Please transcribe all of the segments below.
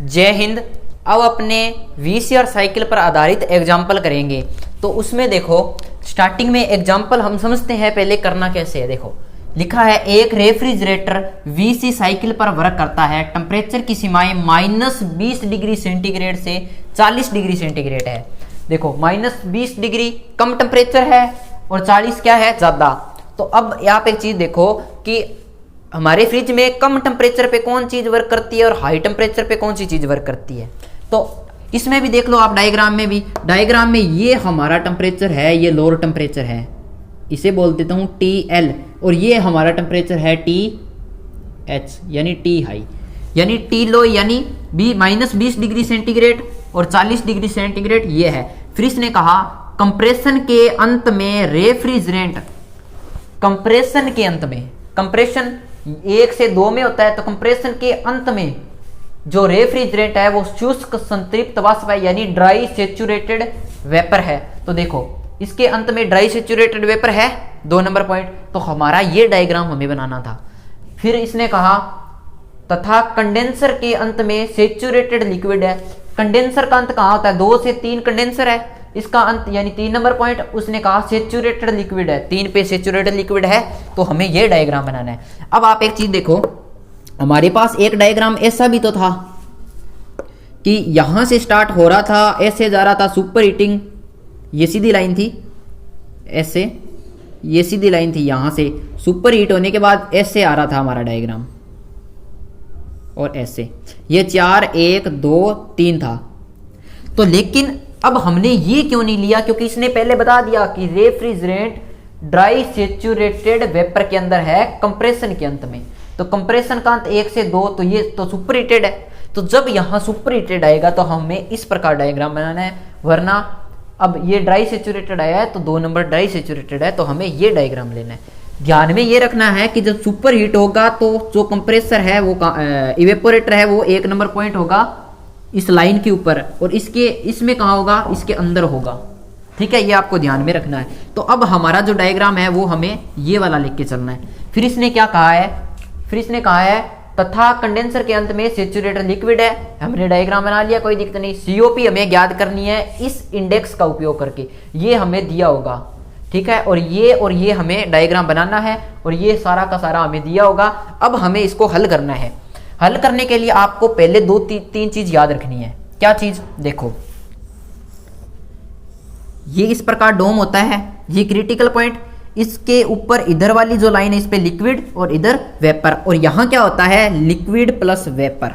जय हिंद। अब अपने वीसीआर साइकिल पर आधारित एग्जाम्पल करेंगे। तो उसमें देखो स्टार्टिंग में एग्जाम्पल हम समझते हैं पहले करना कैसे है। देखो लिखा है एक रेफ्रिजरेटर वीसी साइकिल पर वर्क करता है, टेम्परेचर की सीमाएं -20 डिग्री सेंटीग्रेड से 40 डिग्री सेंटीग्रेड है। देखो -20 डिग्री कम टेम्परेचर है और 40 क्या है ज़्यादा। तो अब आप एक चीज़ देखो कि हमारे फ्रिज में कम टेम्परेचर पे कौन चीज़ वर्क करती है और हाई टेम्परेचर पे कौन सी चीज़ वर्क करती है। तो इसमें भी देख लो आप डायग्राम में भी, डायग्राम में ये हमारा टेम्परेचर है, ये लोअर टेम्परेचर है, इसे बोल देता हूँ TL, और ये हमारा टेम्परेचर है TH यानी T हाई, यानी T लो यानी -20 डिग्री सेंटीग्रेड और 40 डिग्री सेंटीग्रेड ये है। फिर इसने कहा कंप्रेशन के अंत में रेफ्रिजरेंट, कंप्रेशन के अंत में, कंप्रेशन 1 से 2 में होता है, तो कंप्रेशन के अंत में जो रेफ्रिजरेंट है वो शुष्क संतृप्त वाष्प है यानी ड्राई सेचुरेटेड वेपर है। तो देखो इसके अंत में ड्राई सेचुरेटेड वेपर है 2 नंबर पॉइंट। तो हमारा ये डायग्राम हमें बनाना था। फिर इसने कहा तथा कंडेंसर के अंत में सेचुरेटेड लिक्विड है। कंडेंसर का अंत कहाँ होता है, 2 से 3 कंडेंसर है, इसका अंत यानी 3 नंबर पॉइंट। उसने कहा सेचुरेटेड लिक्विड है, 3 पे सेचुरेटेड लिक्विड है, तो हमें ये डायग्राम बनाना है। अब आप एक चीज देखो, हमारे पास एक डायग्राम ऐसा भी तो था कि यहां से स्टार्ट हो रहा था, ऐसे जा रहा था सुपर हीटिंग, ये सीधी लाइन थी, ऐसे ये सीधी लाइन थी, यहां से सुपर हीट होने के बाद ऐसे आ रहा था हमारा डायग्राम, और ऐसे ये 4 1 2 3 था। तो लेकिन अब हमने ये क्यों नहीं लिया, क्योंकि इसने पहले बता दिया कि रेफ्रिजरेंट ड्राई सेचुरेटेड वेपर के अंदर है कंप्रेशन के अंत में। तो कंप्रेशन का अंत 1 से 2, तो ये तो सुपर हीटेड है। तो जब यहाँ सुपर हीटेड आएगा तो हमें इस प्रकार डायग्राम बनाना है, वरना अब ये ड्राई सेचुरेटेड आया है तो 2 नंबर ड्राई सेचुरेटेड है, तो हमें ये डायग्राम लेना है। ध्यान में ये रखना है कि जब सुपर हीट होगा तो जो कंप्रेसर है वो इवेपोरेटर है वो 1 नंबर पॉइंट होगा इस लाइन के ऊपर, और इसमें कहाँ होगा, इसके अंदर होगा। ठीक है, ये आपको ध्यान में रखना है। तो अब हमारा जो डायग्राम है वो हमें ये वाला लिख के चलना है। फिर इसने क्या कहा है, फिर इसने कहा है तथा कंडेंसर के अंत में सेचुरेटेड लिक्विड है। हमने डायग्राम बना लिया, कोई दिक्कत नहीं। COP हमें ज्ञात करनी है इस इंडेक्स का उपयोग करके, ये हमें दिया होगा। ठीक है, और ये हमें डायग्राम बनाना है, और ये सारा का सारा हमें दिया होगा। अब हमें इसको हल करना है। हल करने के लिए आपको पहले 2-3 चीज याद रखनी है। क्या चीज, देखो ये इस प्रकार डोम होता है, ये क्रिटिकल पॉइंट, इसके ऊपर इधर वाली जो लाइन है इस पे लिक्विड और इधर वेपर, और यहां क्या होता है लिक्विड प्लस वेपर।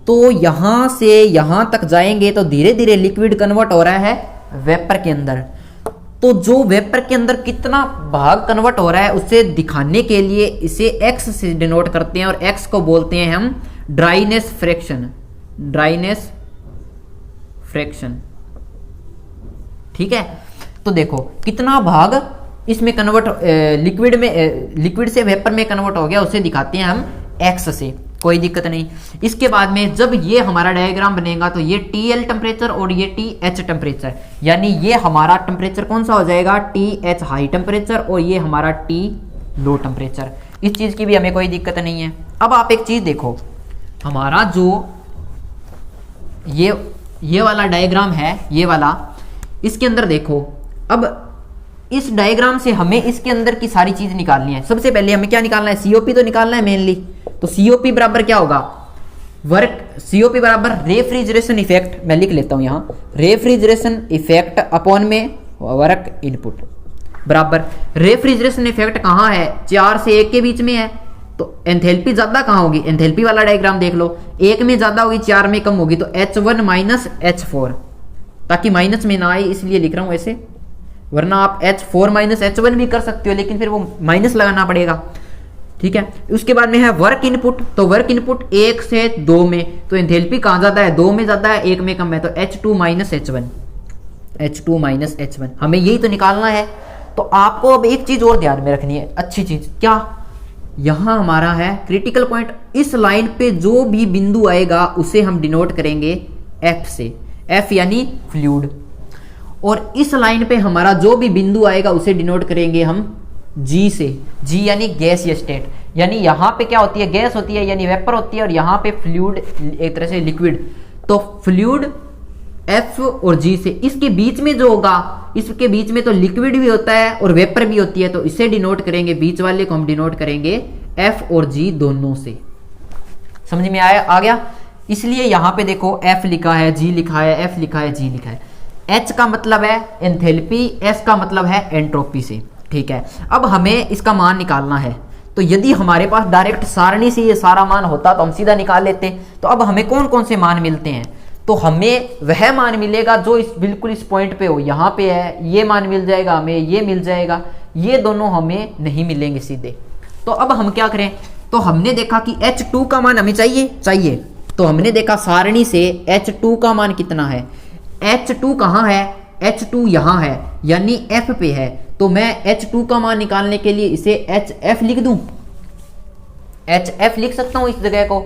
तो यहां से यहां तक जाएंगे तो धीरे धीरे लिक्विड कन्वर्ट हो रहा है वेपर के अंदर। तो जो वेपर के अंदर कितना भाग कन्वर्ट हो रहा है उसे दिखाने के लिए इसे x से डिनोट करते हैं, और x को बोलते हैं हम ड्राइनेस फ्रैक्शन, ड्राइनेस फ्रैक्शन। ठीक है, तो देखो कितना भाग इसमें कन्वर्ट लिक्विड से वेपर में कन्वर्ट हो गया, उसे दिखाते हैं हम x से, कोई दिक्कत नहीं। इसके बाद में जब ये हमारा डायग्राम बनेगा तो ये TL टेम्परेचर और ये TH टेम्परेचर, यानी ये हमारा टेम्परेचर कौन सा हो जाएगा TH हाई टेम्परेचर, और ये हमारा T लो टेम्परेचर। इस चीज की भी हमें कोई दिक्कत नहीं है। अब आप एक चीज देखो, हमारा जो ये वाला डायग्राम है, ये वाला, इसके अंदर देखो, अब इस डायग्राम से हमें इसके अंदर की सारी चीज निकालनी है। सबसे पहले हमें क्या निकालना है, COP तो निकालना है मेनली। तो COP बराबर क्या होगा, वर्क, COP बराबर रेफ्रिजरेशन इफेक्ट, मैं लिख लेता हूं यहां, रेफ्रिजरेशन इफेक्ट अपॉन में वर्क इनपुट बराबर, रेफ्रिजरेशन इफेक्ट कहां है, 4 से 1 के बीच में है, तो एंथैल्पी ज्यादा कहां होगी, एंथैल्पी वाला डायग्राम देख लो, 1 में ज्यादा होगी 4 में कम होगी, तो H1 माइनस H4, ताकि माइनस में ना आए इसलिए लिख रहा हूं ऐसे, वरना आप H4 माइनस H1 भी कर सकते हो, लेकिन फिर वो माइनस लगाना पड़ेगा। ठीक है, उसके बाद में है वर्क इनपुट, तो वर्क इनपुट 1 से 2 में, तो एंथैल्पी कहां ज्यादा है, 2 में ज्यादा है 1 में कम है, तो H2 minus H1, H2 minus H1, हमें यही तो निकालना है। तो आपको अब एक चीज और ध्यान में रखनी है, अच्छी चीज, क्या, यहां हमारा है क्रिटिकल पॉइंट, इस लाइन पे जो भी बिंदु आएगा उसे हम डिनोट करेंगे F से, F यानी फ्लूइड, और इस लाइन पे हमारा जो भी बिंदु आएगा उसे डिनोट करेंगे हम G से, G यानी गैसीय स्टेट। यानी यहाँ पे क्या होती है, गैस होती है यानी वेपर होती है, और यहाँ पे फ्लूइड एक तरह से लिक्विड। तो फ्लूइड F और G से, इसके बीच में जो होगा, इसके बीच में तो लिक्विड भी होता है और वेपर भी होती है, तो इसे डिनोट करेंगे, बीच वाले को हम डिनोट करेंगे F और G दोनों से। समझ में आया, आ गया। इसलिए यहां पे देखो F लिखा है, G लिखा है, F लिखा है, G लिखा है। H का मतलब है एंथैल्पी, S का मतलब है एंट्रोपी से, ठीक है। अब हमें इसका मान निकालना है, तो यदि हमारे पास डायरेक्ट सारणी से ये सारा मान होता तो हम सीधा निकाल लेते। तो अब हमें कौन कौन से मान मिलते हैं, तो हमें वह मान मिलेगा जो इस बिल्कुल इस पॉइंट पे हो, यहाँ पे है, ये मान मिल जाएगा हमें, ये मिल जाएगा, ये दोनों हमें नहीं मिलेंगे सीधे। तो अब हम क्या करें, तो हमने देखा कि H2 का मान हमें चाहिए, तो हमने देखा सारणी से H2 का मान कितना है, H2 कहाँ है, H2 यहाँ है यानी F पे है। तो मैं H2 का मान निकालने के लिए इसे HF लिख दूं, HF लिख सकता हूं इस जगह को,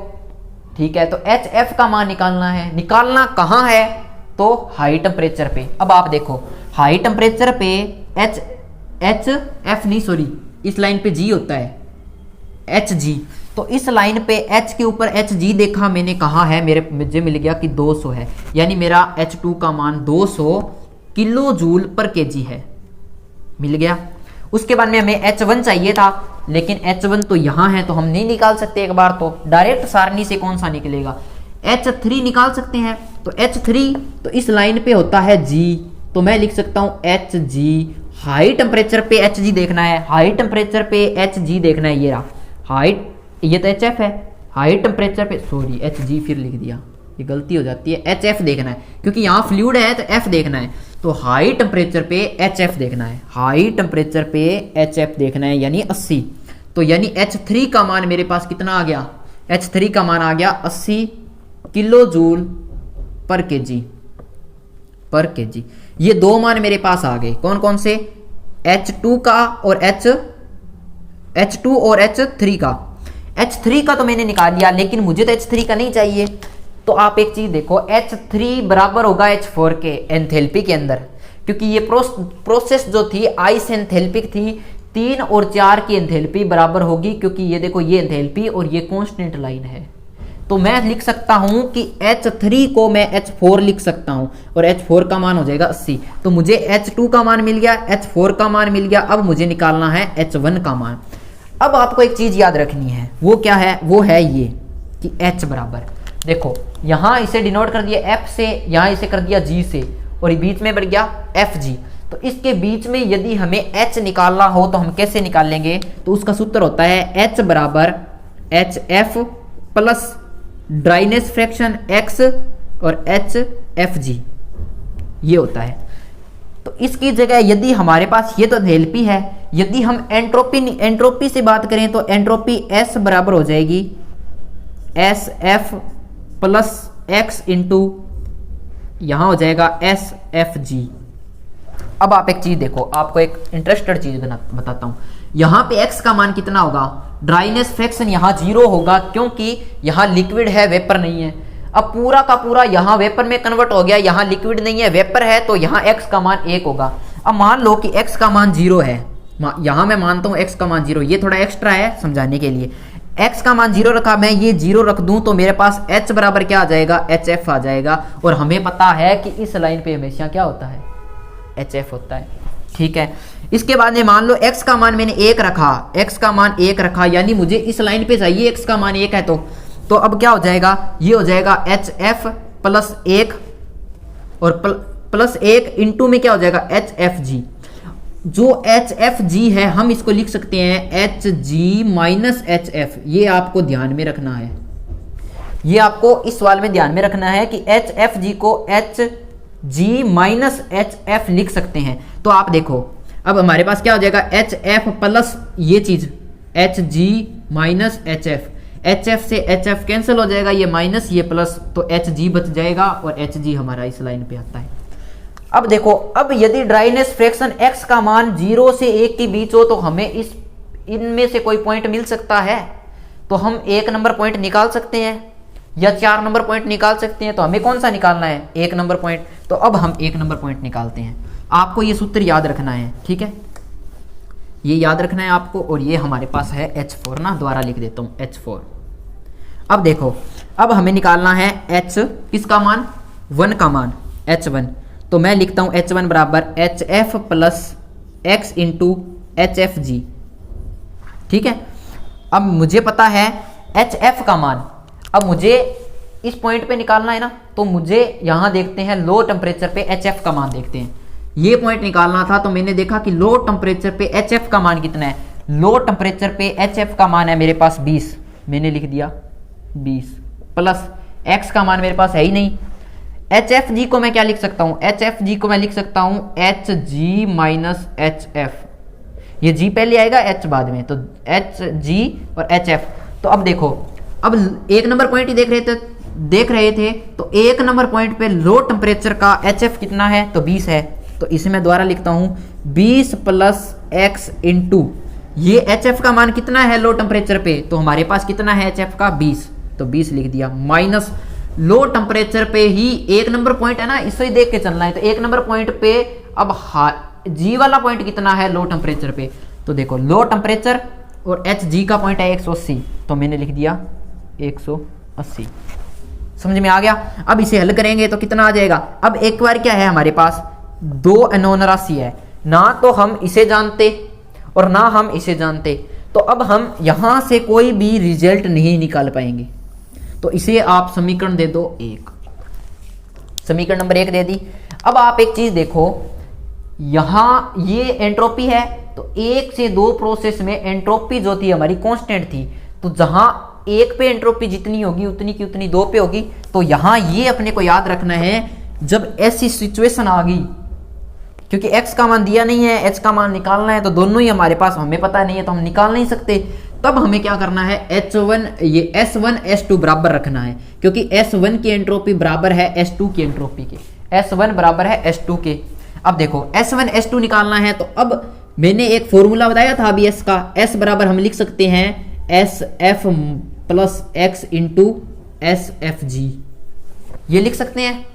ठीक है। तो HF का मान निकालना है, निकालना कहाँ है, तो हाई टेम्परेचर पे। अब आप देखो हाई टेम्परेचर पे HF नहीं सॉरी, इस लाइन पे G होता है, HG। तो इस लाइन पे H के ऊपर HG देखा मैंने, कहा है मुझे मिल गया कि 200 है, यानी मेरा H2 का मान 200 किलो जूल पर केजी है, मिल गया। उसके बाद में हमें H1 चाहिए था, लेकिन H1 तो यहाँ है तो हम नहीं निकाल सकते एक बार, तो डायरेक्ट सारणी से कौन सा निकलेगा, H3 निकाल सकते हैं। तो H3 तो इस लाइन पे होता है G, तो मैं लिख सकता हूँ HG। हाई टेम्परेचर पे HG देखना है, हाई टेम्परेचर पे HG देखना है, ये रहा हाई, ये तो HF है, हाई टेम्परेचर पे सॉरी HG फिर लिख दिया, ये गलती हो जाती है, HF देखना है क्योंकि यहाँ फ्लूइड है तो F देखना है। तो हाई टेम्परेचर पे HF देखना है, हाई टेम्परेचर पे HF देखना है यानी 80। तो यानी H3 का मान मेरे पास कितना आ गया, H3 का मान आ गया 80 किलो जूल पर केजी। ये दो मान मेरे पास आ गए, कौन कौन से, H2 का और H2 और H3 का। H3 का तो मैंने निकाल लिया, लेकिन मुझे तो H3 का नहीं चाहिए। तो आप एक चीज देखो, H3 बराबर होगा H4 के एंथैल्पी के अंदर, क्योंकि ये प्रोसेस जो थी आइस एंथैल्पिक थी, 3 और 4 की एंथैल्पी बराबर होगी, क्योंकि ये देखो ये एंथैल्पी और ये कांस्टेंट लाइन है। तो मैं लिख सकता हूं कि H3 को मैं H4 लिख सकता हूं, और H4 का मान हो जाएगा 80। तो मुझे H2 का मान मिल गया, H4 का मान मिल गया, अब मुझे निकालना है H1 का मान। अब आपको एक चीज याद रखनी है, वो क्या है, वो है ये कि H बराबर, देखो यहां इसे डिनोट कर दिया F से, यहां इसे कर दिया G से, और ये बीच में बढ़ गया FG। तो इसके बीच में यदि हमें H निकालना हो तो हम कैसे निकालेंगे, तो उसका सूत्र होता है H बराबर HF plus dryness fraction X और HFG, ये होता है। तो इसकी जगह यदि हमारे पास ये तो एंथैल्पी है, यदि हम एंट्रोपी से बात करें तो एंट्रोपी S बराबर हो जाएगी SF प्लस X इंटू यहां हो जाएगा SFG। अब आप एक चीज देखो, आपको एक इंटरेस्टेड चीज बताता हूं, यहां पे X का मान कितना होगा, ड्राइनेस फ्रैक्शन यहां 0 होगा, क्योंकि यहां लिक्विड है वेपर नहीं है। अब पूरा का पूरा यहां वेपर में कन्वर्ट हो गया, यहां लिक्विड नहीं है वेपर है, तो यहां X का मान 1 होगा। अब मान लो कि X का मान 0 है, यहां मैं मानता हूं X का मान 0, ये थोड़ा एक्स्ट्रा है समझाने के लिए। X का मान 0 रखा, मैं ये 0 रख दूं तो मेरे पास H बराबर क्या आ जाएगा, HF आ जाएगा। और हमें पता है कि इस लाइन पे हमेशा क्या होता है, HF होता है, ठीक है। इसके बाद में मान लो X का मान मैंने 1 रखा, X का मान 1 रखा, यानी मुझे इस लाइन पे चाहिए X का मान 1 है, तो अब क्या हो जाएगा, ये हो जाएगा HF प्लस 1 और प्लस 1 इंटू में क्या हो जाएगा HFG। जो HFG है हम इसको लिख सकते हैं HG माइनस HF। ये आपको ध्यान में रखना है, ये आपको इस सवाल में ध्यान में रखना है कि HFG को HG माइनस HF लिख सकते हैं। तो आप देखो अब हमारे पास क्या हो जाएगा, HF प्लस ये चीज HG माइनस HF, HF से HF कैंसिल हो जाएगा, ये माइनस ये प्लस, तो HG बच जाएगा और HG हमारा इस लाइन पे आता है। अब देखो, अब यदि ड्राइनेस फ्रैक्शन X का मान 0 से 1 के बीच हो तो हमें इनमें से कोई पॉइंट मिल सकता है, तो हम 1 नंबर पॉइंट निकाल सकते हैं या 4 नंबर पॉइंट निकाल सकते हैं। तो हमें कौन सा निकालना है, 1 नंबर पॉइंट। तो अब हम 1 नंबर पॉइंट निकालते हैं, आपको ये सूत्र याद रखना है, ठीक है। ये याद रखना है आपको। और ये हमारे पास है H4 ना, दोबारा लिख देता हूँ H4। अब देखो, अब हमें निकालना है H किसका मान, 1 का मान, H1। तो मैं लिखता हूँ H1 बराबर HF plus X into HFG। ठीक है, अब मुझे पता है HF का मान, अब मुझे इस पॉइंट पे निकालना है ना, तो मुझे यहां देखते हैं लो टेम्परेचर पे HF का मान देखते हैं। ये पॉइंट निकालना था, तो मैंने देखा कि लो टेम्परेचर पे HF का मान कितना है। लो टेम्परेचर पे HF का मान है मेरे पास 20, मैंने लिख दिया 20 प्लस X का मान मेरे पास है ही नहीं। HFG को मैं क्या लिख सकता हूं, HFG को मैं लिख सकता हूं HG माइनस HF। ये G पहले आएगा, H बाद में, तो HG और HF। तो अब देखो, अब 1 नंबर पॉइंट ही देख रहे थे, तो 1 नंबर पॉइंट पे लो टेम्परेचर का HF कितना है, तो 20 है। तो इसे मैं दोबारा लिखता हूं 20 प्लस X इंटू ये HF का मान कितना है लो टेम्परेचर पे, तो हमारे पास कितना है HF का 20, तो 20 लिख दिया, माइनस लो टेम्परेचर पे ही 1 नंबर पॉइंट है ना, इससे ही देख के चलना है। तो 1 नंबर पॉइंट पे अब G वाला पॉइंट कितना है लो टेम्परेचर पे, तो देखो लो टेम्परेचर और HG का पॉइंट है 180, तो मैंने लिख दिया 180। समझ में आ गया। अब इसे हल करेंगे तो कितना आ जाएगा। अब एक बार क्या है, हमारे पास 2 अननोन राशि है, ना तो हम इसे जानते और ना हम इसे जानते, तो अब हम यहां से कोई भी रिजल्ट नहीं निकाल पाएंगे। तो इसे आप समीकरण दे दो 1, समीकरण नंबर 1 दे दी। अब आप एक चीज देखो, यहां ये एंट्रोपी है, तो 1 से 2 प्रोसेस में एंट्रोपी जो थी हमारी कांस्टेंट थी, तो जहां 1 पे एंट्रोपी जितनी होगी उतनी की उतनी 2 पे होगी। तो यहां ये अपने को याद रखना है, जब ऐसी सिचुएशन आ गई, क्योंकि x का मान दिया नहीं है, h का मान निकालना है, तो दोनों ही हमारे पास हमें पता नहीं है, तो हम निकाल नहीं सकते। तब हमें क्या करना है, H1 ये S1 S2 बराबर रखना है, क्योंकि S1 की एंट्रोपी बराबर है S2 की एंट्रोपी के, S1 बराबर है S2 के। अब देखो S1 S2 निकालना है, तो अब मैंने एक फॉर्मूला बताया था अभी S का, S बराबर हम लिख सकते हैं SF plus X into SFG, ये लिख सकते हैं।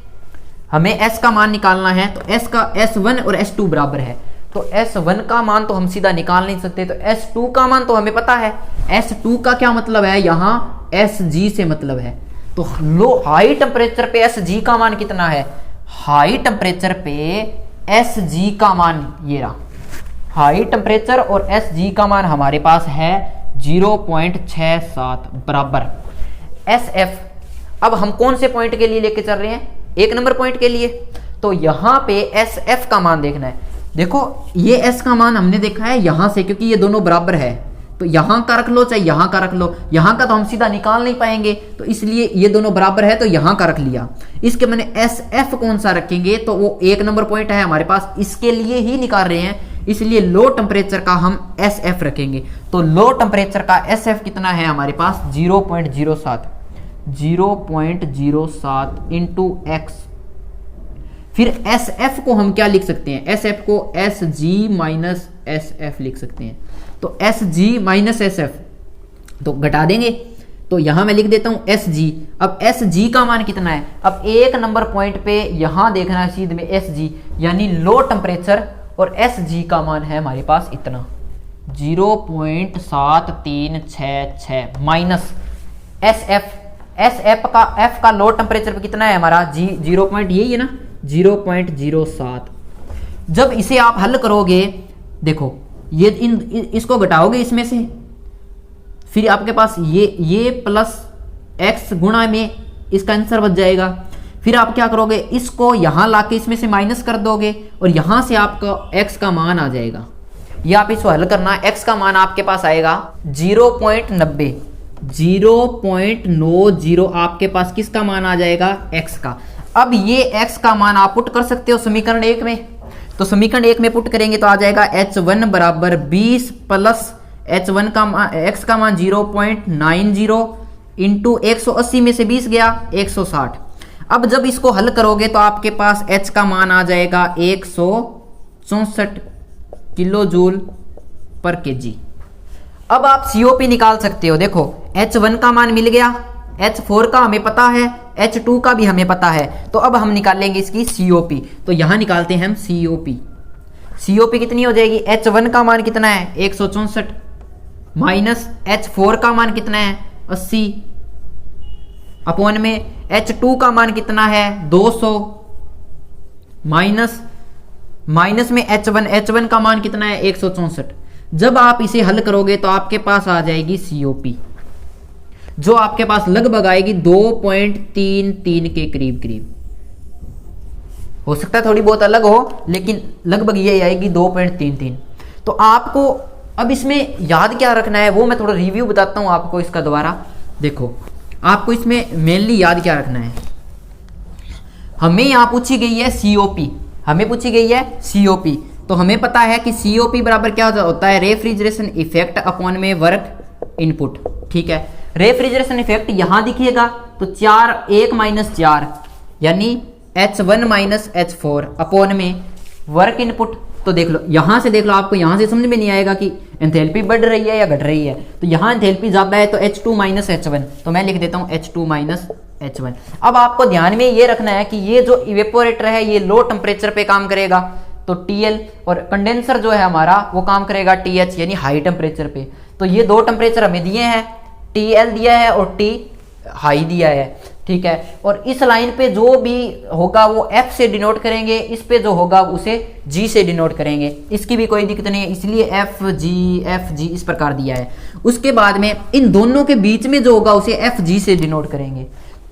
हमें S का मान निकालना है, तो S का S1 और S2 बराबर है, तो S1 का मान तो हम सीधा निकाल नहीं सकते, तो S2 का मान तो हमें पता है। S2 का क्या मतलब है, यहां SG से मतलब है। तो लो हाई टेम्परेचर पे SG का मान कितना है, हाई टेम्परेचर पे SG का मान ये रहा, हाई टेम्परेचर और SG का मान हमारे पास है 0.67 बराबर SF। अब हम कौन से पॉइंट के लिए लेके चल रहे हैं, 1 नंबर पॉइंट के लिए, तो यहां पे SF का मान देखना है। देखो ये S का मान हमने देखा है यहां से, क्योंकि ये दोनों बराबर है, तो यहां का रख लो चाहे यहां का रख लो, यहां का तो हम सीधा निकाल नहीं पाएंगे, तो इसलिए ये दोनों बराबर है, तो यहां का रख लिया। इसके मैंने SF कौन सा रखेंगे, तो वो 1 नंबर पॉइंट है हमारे पास, इसके लिए ही निकाल रहे हैं, इसलिए लो टेम्परेचर का हम SF रखेंगे। तो लो टेम्परेचर का SF कितना है हमारे पास 0.07 इंटू X। फिर SF को हम क्या लिख सकते हैं, SF को SG माइनस SF लिख सकते हैं, तो SG माइनस SF तो घटा देंगे, तो यहां मैं लिख देता हूं SG। अब SG का मान कितना है, अब 1 नंबर पॉइंट पे यहां देखना है सीध में SG, यानी लो टेम्परेचर, और SG का मान है हमारे पास इतना 0.7366 माइनस SF का लो टेम्परेचर पे कितना है हमारा 0. यही है ना 0.07। जब इसे आप हल करोगे, देखो ये इसको घटाओगे इसमें से, फिर आपके पास ये प्लस x गुणा में इसका आंसर बच जाएगा। फिर आप क्या करोगे, इसको यहां लाके इसमें से माइनस कर दोगे, और यहां से आपका x का मान आ जाएगा। ये आप इसको हल करना, x का मान आपके पास आएगा 0.90 आपके पास किसका मान आ जाएगा, x का। अब ये x का मान आप पुट कर सकते हो समीकरण 1 में, तो समीकरण 1 में पुट करेंगे तो आ जाएगा H1 बराबर 20 प्लस H1 का x का मान 0.90 इंटू 180 में से 20 गया 160। अब जब इसको हल करोगे तो आपके पास H का मान आ जाएगा 164 किलो जूल पर केजी। अब आप COP निकाल सकते हो। देखो H1 का मान मिल गया, H4 का हमें पता है, H2 का भी हमें पता है, तो अब हम निकालेंगे इसकी COP। तो यहां निकालते हैं हम COP। COP कितनी हो जाएगी, H1 का मान कितना है 164 माइनस H4 का मान कितना है 80 अपॉन में H2 का मान कितना है 200 माइनस में H1 का मान कितना है 164। जब आप इसे हल करोगे तो आपके पास आ जाएगी COP जो आपके पास लगभग आएगी 2.33 के करीब करीब। हो सकता है थोड़ी बहुत अलग हो, लेकिन लगभग ये आएगी 2.33। तो आपको अब इसमें याद क्या रखना है वो मैं थोड़ा रिव्यू बताता हूं आपको इसका दोबारा। देखो आपको इसमें मेनली याद क्या रखना है, हमें यहां पूछी गई है COP, हमें पूछी गई है COP। तो हमें पता है कि COP बराबर क्या होता है, रेफ्रिजरेशन इफेक्ट अपॉन में वर्क इनपुट। ठीक है, रेफ्रिजरेशन इफेक्ट यहां दिखिएगा तो 1 माइनस 4 यानी H1 माइनस H4 अपॉन में वर्क इनपुट। तो देख लो यहां से, देख लो आपको यहां से समझ में नहीं आएगा कि एंथैल्पी बढ़ रही है या घट रही है। तो यहां एंथैल्पी ज्यादा है तो H2 माइनस H1, तो मैं लिख देता हूं H2 माइनस H1। अब आपको ध्यान में ये रखना है कि ये जो इवेपोरेटर है ये लो टेम्परेचर पे काम करेगा तो TL, और कंडेंसर जो है हमारा वो काम करेगा TH यानी हाई टेम्परेचर पे। तो ये दो टेम्परेचर हमें दिए हैं, TL दिया है और T हाई दिया है। ठीक है, और इस लाइन पे जो भी होगा वो F से डिनोट करेंगे, इस पे जो होगा उसे G से डिनोट करेंगे। इसकी भी कोई दिक्कत नहीं है, इसलिए FG इस प्रकार दिया है। उसके बाद में इन दोनों के बीच में जो होगा उसे FG से डिनोट करेंगे।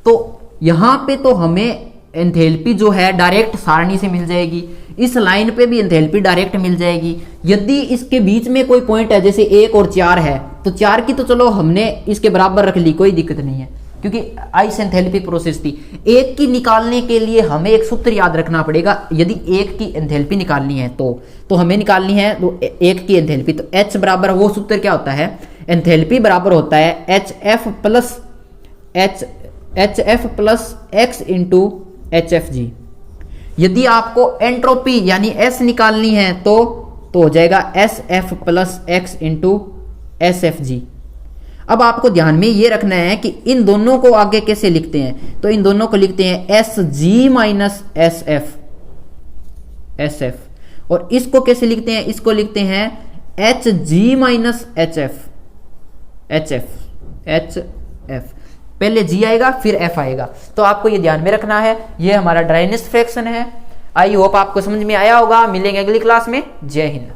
तो यहाँ पे तो हमें एंथैल्पी जो है डायरेक्ट सारणी से मिल जाएगी, इस लाइन पे भी एंथैल्पी डायरेक्ट मिल जाएगी। यदि इसके बीच में कोई पॉइंट है जैसे 1 और 4 है तो 4 की तो चलो हमने इसके बराबर रख ली, कोई दिक्कत नहीं है क्योंकि आइसेंथैल्पिक प्रोसेस थी। 1 की निकालने के लिए हमें एक सूत्र याद रखना पड़ेगा। यदि 1 की एंथैल्पी निकालनी है तो हमें निकालनी है 1 की एंथैल्पी। तो H बराबर वो सूत्र क्या होता है, एंथैल्पी बराबर होता है HF plus X into HFG। यदि आपको एंट्रोपी यानी S निकालनी है तो हो जाएगा SF plus X into SFG। अब आपको ध्यान में ये रखना है कि इन दोनों को आगे कैसे लिखते हैं, तो इन दोनों को लिखते हैं SG माइनस SF, और इसको कैसे लिखते हैं, इसको लिखते हैं HG माइनस HF। पहले G आएगा फिर F आएगा, तो आपको ये ध्यान में रखना है। ये हमारा ड्राइनेस फ्रैक्शन है। आई होप आपको समझ में आया होगा। मिलेंगे अगली क्लास में। जय हिंद।